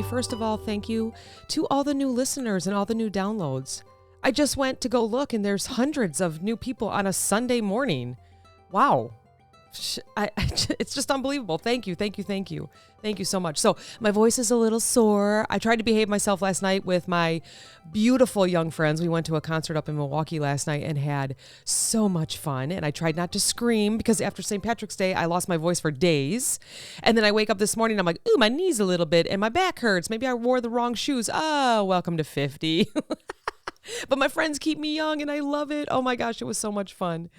first of all, thank you to all the new listeners and all the new downloads. I just went to go look and there's hundreds of new people on a Sunday morning. Wow. It's just unbelievable. Thank you. Thank you so much. So my voice is a little sore. I tried to behave myself last night with my beautiful young friends. We went to a concert up in Milwaukee last night and had so much fun. And I tried not to scream because after St. Patrick's Day, I lost my voice for days. And then I wake up this morning, I'm like, ooh, my knee's a little bit and my back hurts. Maybe I wore the wrong shoes. Oh, welcome to 50. But my friends keep me young and I love it. Oh my gosh, it was so much fun.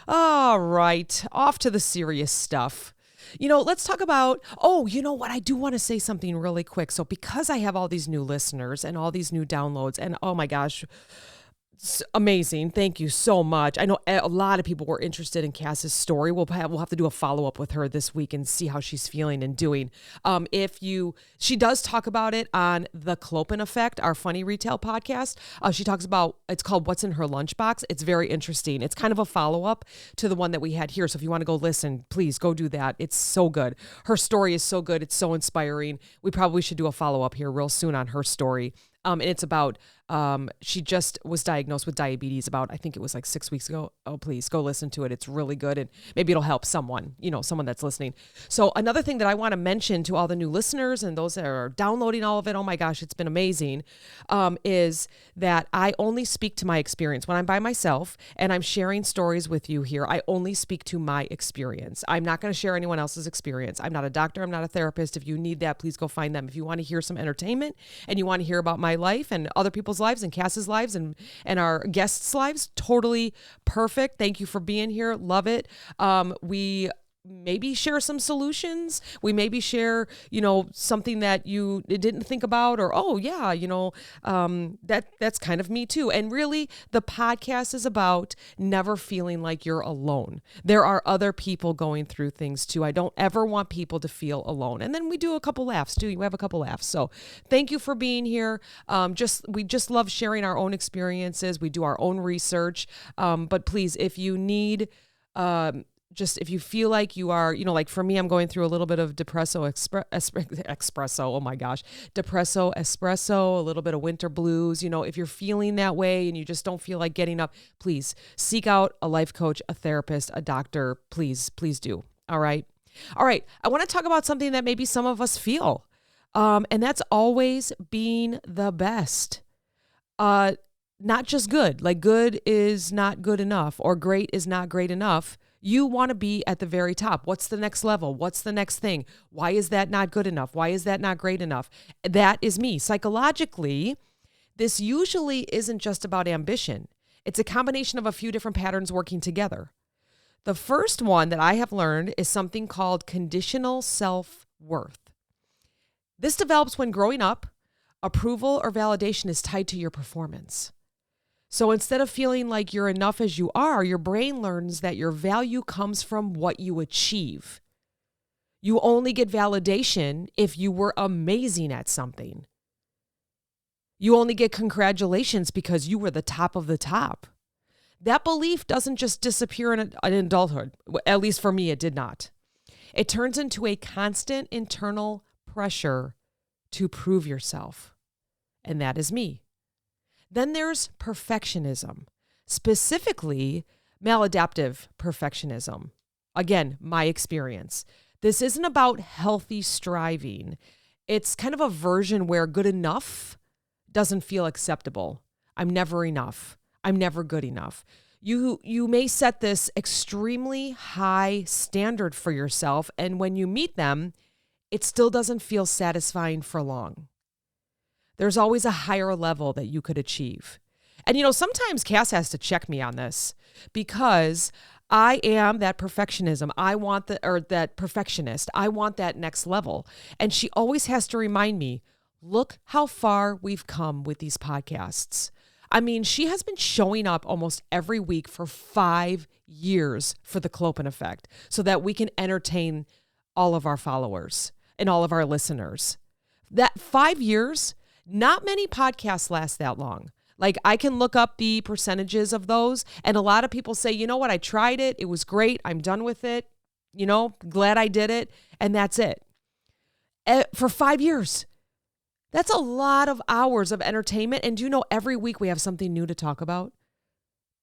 All right, off to the serious stuff. Let's talk about, you know what? I do want to say something really quick. So because I have all these new listeners and all these new downloads and oh my gosh, it's amazing. Thank you so much. I know a lot of people were interested in Cass's story. We'll have to do a follow-up with her this week and see how she's feeling and doing. She does talk about it on The Clopen Effect, our funny retail podcast. She talks about, it's called What's in Her Lunchbox. It's very interesting. It's kind of a follow-up to the one that we had here. So if you want to go listen, please go do that. It's so good. Her story is so good. It's so inspiring. We probably should do a follow-up here real soon on her story. And it's about, she just was diagnosed with diabetes about, I think it was like 6 weeks ago. Oh, please go listen to it. It's really good. And maybe it'll help someone that's listening. So another thing that I want to mention to all the new listeners and those that are downloading all of it, oh my gosh, it's been amazing, is that I only speak to my experience. When I'm by myself and I'm sharing stories with you here, I only speak to my experience. I'm not going to share anyone else's experience. I'm not a doctor. I'm not a therapist. If you need that, please go find them. If you want to hear some entertainment and you want to hear about my life and other people's lives and Cass's lives and our guests' lives, totally perfect. Thank you for being here. Love it. We maybe share some solutions. We maybe share, something that you didn't think about or, that's kind of me too. And really the podcast is about never feeling like you're alone. There are other people going through things too. I don't ever want people to feel alone. And then we do a couple laughs too. You have a couple laughs. So thank you for being here. We just love sharing our own experiences. We do our own research. But please, if you need, if you feel like you are, like for me, I'm going through a little bit of depresso espresso. Oh my gosh. Depresso espresso, a little bit of winter blues. If you're feeling that way and you just don't feel like getting up, please seek out a life coach, a therapist, a doctor. Please do. All right. I want to talk about something that maybe some of us feel. And that's always being the best. Not just good, like good is not good enough or great is not great enough. You want to be at the very top. What's the next level? What's the next thing? Why is that not good enough? Why is that not great enough? That is me. Psychologically, this usually isn't just about ambition. It's a combination of a few different patterns working together. The first one that I have learned is something called conditional self-worth. This develops when growing up, approval or validation is tied to your performance. So instead of feeling like you're enough as you are, your brain learns that your value comes from what you achieve. You only get validation if you were amazing at something. You only get congratulations because you were the top of the top. That belief doesn't just disappear in adulthood. At least for me, it did not. It turns into a constant internal pressure to prove yourself. And that is me. Then there's perfectionism, specifically maladaptive perfectionism. Again, my experience. This isn't about healthy striving. It's kind of a version where good enough doesn't feel acceptable. I'm never enough. I'm never good enough. You may set this extremely high standard for yourself, and when you meet them, it still doesn't feel satisfying for long. There's always a higher level that you could achieve. And, sometimes Cass has to check me on this because I am that perfectionism. That perfectionist. I want that next level. And she always has to remind me, look how far we've come with these podcasts. I mean, she has been showing up almost every week for 5 years for the Clopen Effect so that we can entertain all of our followers and all of our listeners. That 5 years, not many podcasts last that long. Like I can look up the percentages of those and a lot of people say, you know what, I tried it. It was great. I'm done with it. Glad I did it. And that's it. For 5 years. That's a lot of hours of entertainment. And do you know, every week we have something new to talk about?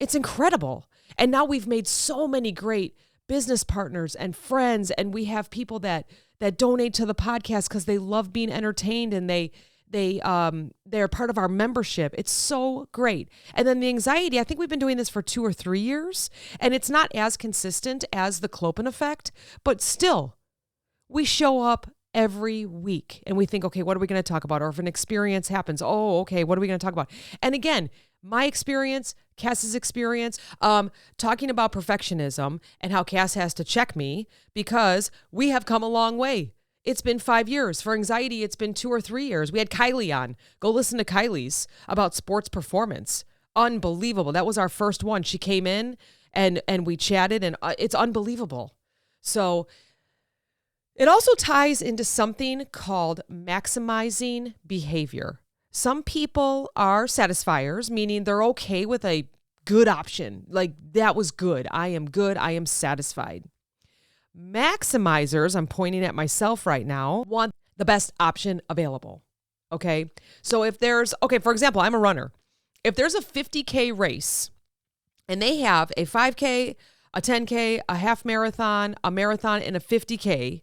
It's incredible. And now we've made so many great business partners and friends, and we have people that donate to the podcast because they love being entertained, and they're part of our membership. It's so great. And then the anxiety, I think we've been doing this for 2 or 3 years, and it's not as consistent as the Clopen effect, but still, we show up every week and we think, okay, what are we going to talk about? Or if an experience happens, oh, okay, what are we going to talk about? And again, my experience, Cass's experience, talking about perfectionism and how Cass has to check me because we have come a long way. It's been 5 years. For anxiety, it's been 2 or 3 years. We had Kylie on. Go listen to Kylie's about sports performance. Unbelievable. That was our first one. She came in and we chatted, and it's unbelievable. So it also ties into something called maximizing behavior. Some people are satisfiers, meaning they're okay with a good option. Like, that was good. I am satisfied. Maximizers, I'm pointing at myself right now, want the best option available. Okay. So for example, I'm a runner. If there's a 50K race and they have a 5K, a 10K, a half marathon, a marathon, and a 50K,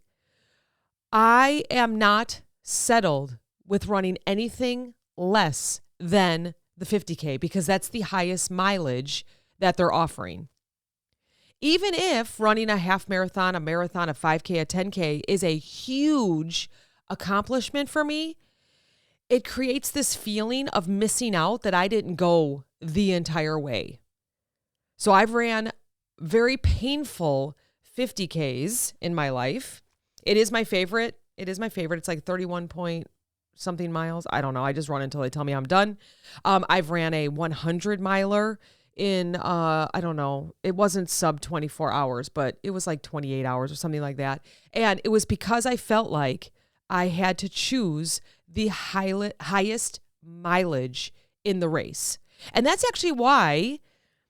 I am not settled with running anything less than the 50K because that's the highest mileage that they're offering. Even if running a half marathon, a marathon, a 5K, a 10K is a huge accomplishment for me, it creates this feeling of missing out that I didn't go the entire way. So I've ran very painful 50Ks in my life. It is my favorite. It's like 31 point something miles. I don't know. I just run until they tell me I'm done. I've ran a 100 miler in, I don't know, it wasn't sub 24 hours, but it was like 28 hours or something like that. And it was because I felt like I had to choose the highest mileage in the race. And that's actually why,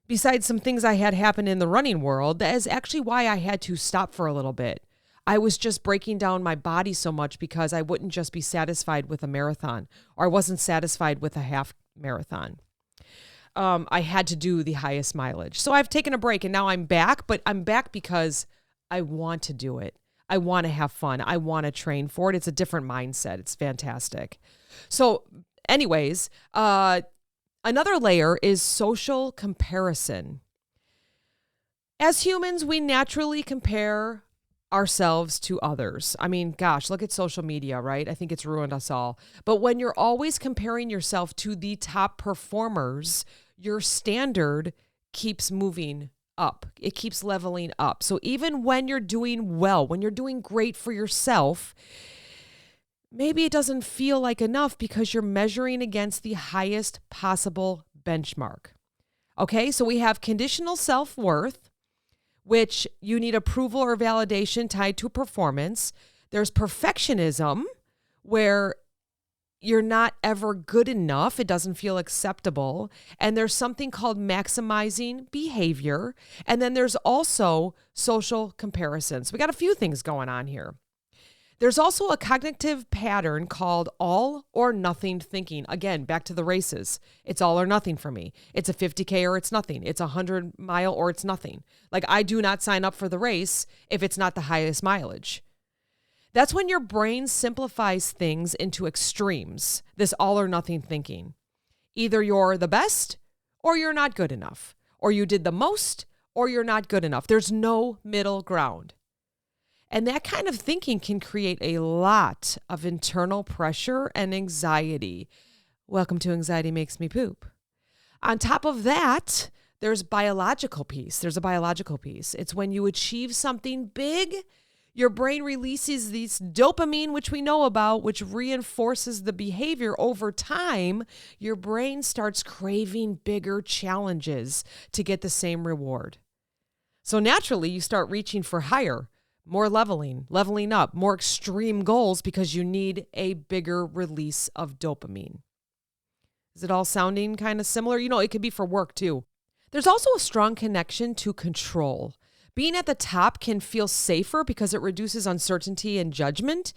besides some things I had happen in the running world, that is actually why I had to stop for a little bit. I was just breaking down my body so much because I wouldn't just be satisfied with a marathon, or I wasn't satisfied with a half marathon. I had to do the highest mileage. So I've taken a break and now I'm back, but I'm back because I want to do it. I want to have fun. I want to train for it. It's a different mindset. It's fantastic. So anyways, another layer is social comparison. As humans, we naturally compare ourselves to others. I mean, gosh, look at social media, right? I think it's ruined us all. But when you're always comparing yourself to the top performers, your standard keeps moving up. It keeps leveling up. So even when you're doing well, when you're doing great for yourself, maybe it doesn't feel like enough because you're measuring against the highest possible benchmark. Okay, so we have conditional self-worth, which you need approval or validation tied to performance. There's perfectionism, where you're not ever good enough. It doesn't feel acceptable. And there's something called maximizing behavior. And then there's also social comparison. So we got a few things going on here. There's also a cognitive pattern called all or nothing thinking. Again, back to the races. It's all or nothing for me. It's a 50K or it's nothing. It's a 100 mile or it's nothing. Like, I do not sign up for the race if it's not the highest mileage. That's when your brain simplifies things into extremes, this all or nothing thinking. Either you're the best or you're not good enough, or you did the most or you're not good enough. There's no middle ground. And that kind of thinking can create a lot of internal pressure and anxiety. Welcome to Anxiety Makes Me Poop. On top of that, there's biological piece. There's a biological piece. It's when you achieve something big, your brain releases this dopamine, which we know about, which reinforces the behavior. Over time, your brain starts craving bigger challenges to get the same reward. So naturally, you start reaching for higher, more leveling up, more extreme goals because you need a bigger release of dopamine. Is it all sounding kind of similar? You know, it could be for work too. There's also a strong connection to control. Being at the top can feel safer because it reduces uncertainty and judgment.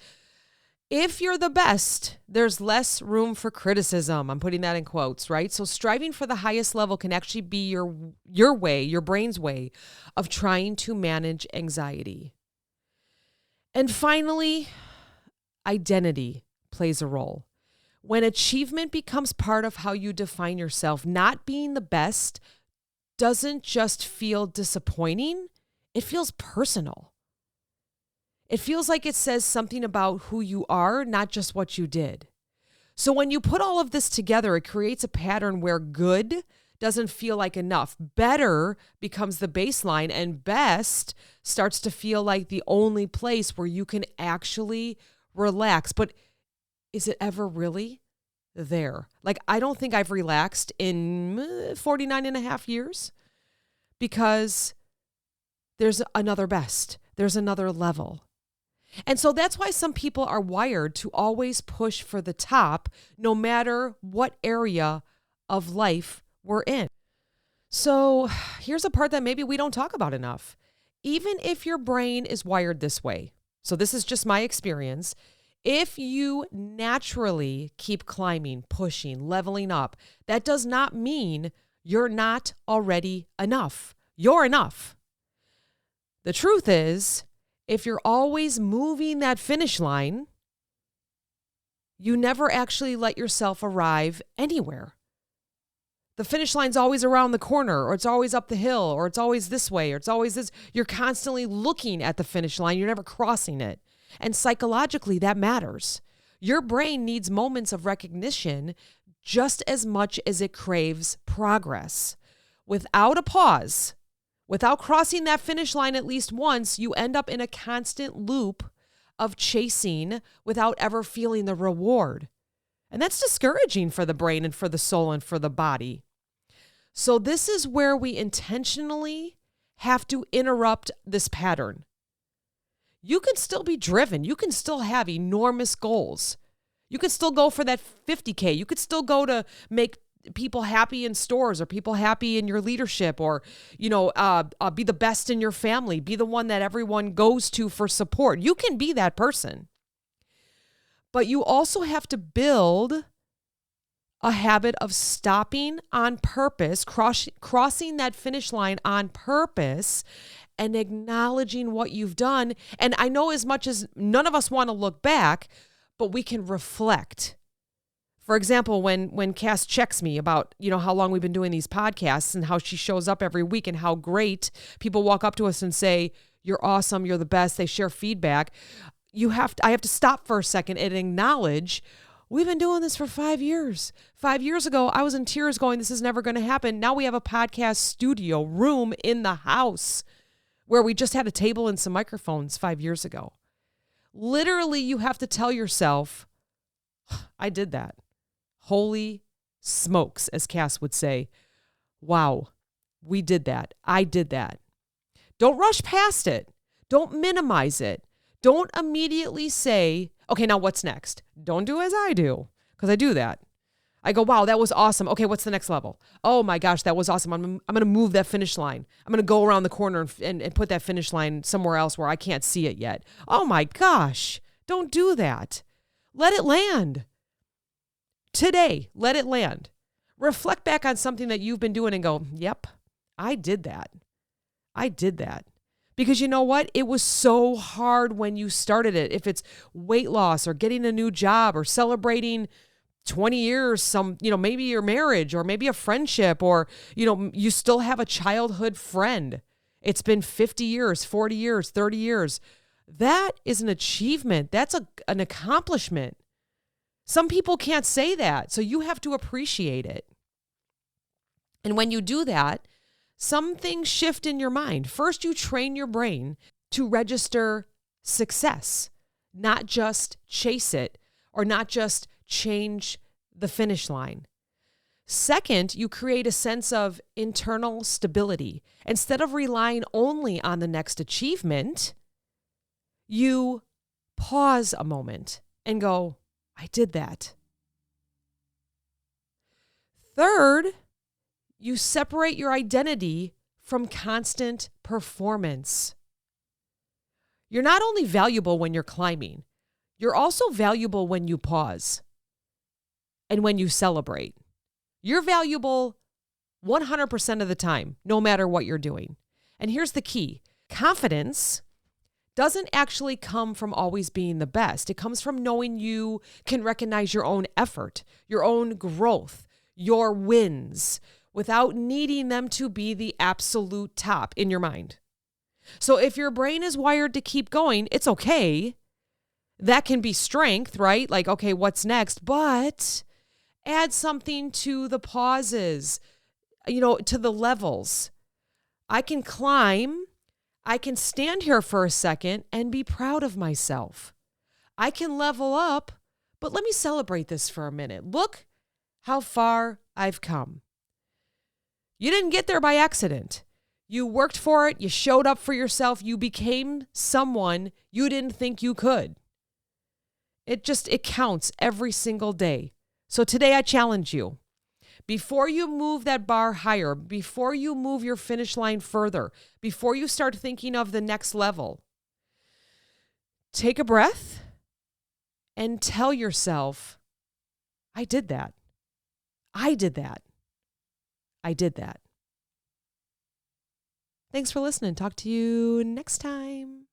If you're the best, there's less room for criticism. I'm putting that in quotes, right? So striving for the highest level can actually be your way, your brain's way of trying to manage anxiety. And finally, identity plays a role. When achievement becomes part of how you define yourself, not being the best doesn't just feel disappointing, it feels personal. It feels like it says something about who you are, not just what you did. So when you put all of this together, it creates a pattern where good doesn't feel like enough. Better becomes the baseline, and best starts to feel like the only place where you can actually relax. But is it ever really there? Like, I don't think I've relaxed in 49 and a half years because there's another best. There's another level. And so that's why some people are wired to always push for the top, no matter what area of life we're in. So here's a part that maybe we don't talk about enough. Even if your brain is wired this way, so this is just my experience, if you naturally keep climbing, pushing, leveling up, that does not mean you're not already enough. You're enough. The truth is, if you're always moving that finish line, you never actually let yourself arrive anywhere. The finish line's always around the corner, or it's always up the hill, or it's always this way, or it's always this. You're constantly looking at the finish line. You're never crossing it. And psychologically, that matters. Your brain needs moments of recognition just as much as it craves progress. Without a pause, without crossing that finish line at least once, you end up in a constant loop of chasing without ever feeling the reward. And that's discouraging for the brain and for the soul and for the body. So this is where we intentionally have to interrupt this pattern. You can still be driven. You can still have enormous goals. You could still go for that 50K. You could still go to make people happy in stores, or people happy in your leadership, or, be the best in your family, be the one that everyone goes to for support. You can be that person. But you also have to build a habit of stopping on purpose, crossing that finish line on purpose, and acknowledging what you've done. And I know, as much as none of us want to look back, but we can reflect. For example, when Cass checks me about, how long we've been doing these podcasts and how she shows up every week and how great people walk up to us and say, "You're awesome, you're the best." They share feedback. I have to stop for a second and acknowledge we've been doing this for 5 years. 5 years ago, I was in tears going, this is never going to happen. Now we have a podcast studio room in the house where we just had a table and some microphones 5 years ago. Literally, you have to tell yourself, I did that. Holy smokes, as Cass would say. Wow, we did that. I did that. Don't rush past it. Don't minimize it. Don't immediately say, okay, now what's next? Don't do as I do, because I do that. I go, wow, that was awesome. Okay, what's the next level? Oh my gosh, that was awesome. I'm going to move that finish line. I'm going to go around the corner and put that finish line somewhere else where I can't see it yet. Oh my gosh, don't do that. Let it land. Today, let it land. Reflect back on something that you've been doing and go, yep, I did that. I did that. Because you know what? It was so hard when you started it. If it's weight loss or getting a new job or celebrating 20 years, maybe your marriage or maybe a friendship, or, you still have a childhood friend. It's been 50 years, 40 years, 30 years. That is an achievement. That's an accomplishment. Some people can't say that, so you have to appreciate it. And when you do that, some things shift in your mind. First, you train your brain to register success, not just chase it or not just change the finish line. Second, you create a sense of internal stability. Instead of relying only on the next achievement, you pause a moment and go, I did that. Third, you separate your identity from constant performance. You're not only valuable when you're climbing, You're also valuable when you pause and when you celebrate. You're valuable 100% of the time, no matter what you're doing. And here's the key. Confidence doesn't actually come from always being the best. It comes from knowing you can recognize your own effort, your own growth, your wins, without needing them to be the absolute top in your mind. So if your brain is wired to keep going, it's okay. That can be strength, right? Like, okay, what's next? But add something to the pauses, to the levels. I can climb. I can stand here for a second and be proud of myself. I can level up, but let me celebrate this for a minute. Look how far I've come. You didn't get there by accident. You worked for it. You showed up for yourself. You became someone you didn't think you could. It counts every single day. So today I challenge you. Before you move that bar higher, before you move your finish line further, before you start thinking of the next level, take a breath and tell yourself, I did that. I did that. I did that. Thanks for listening. Talk to you next time.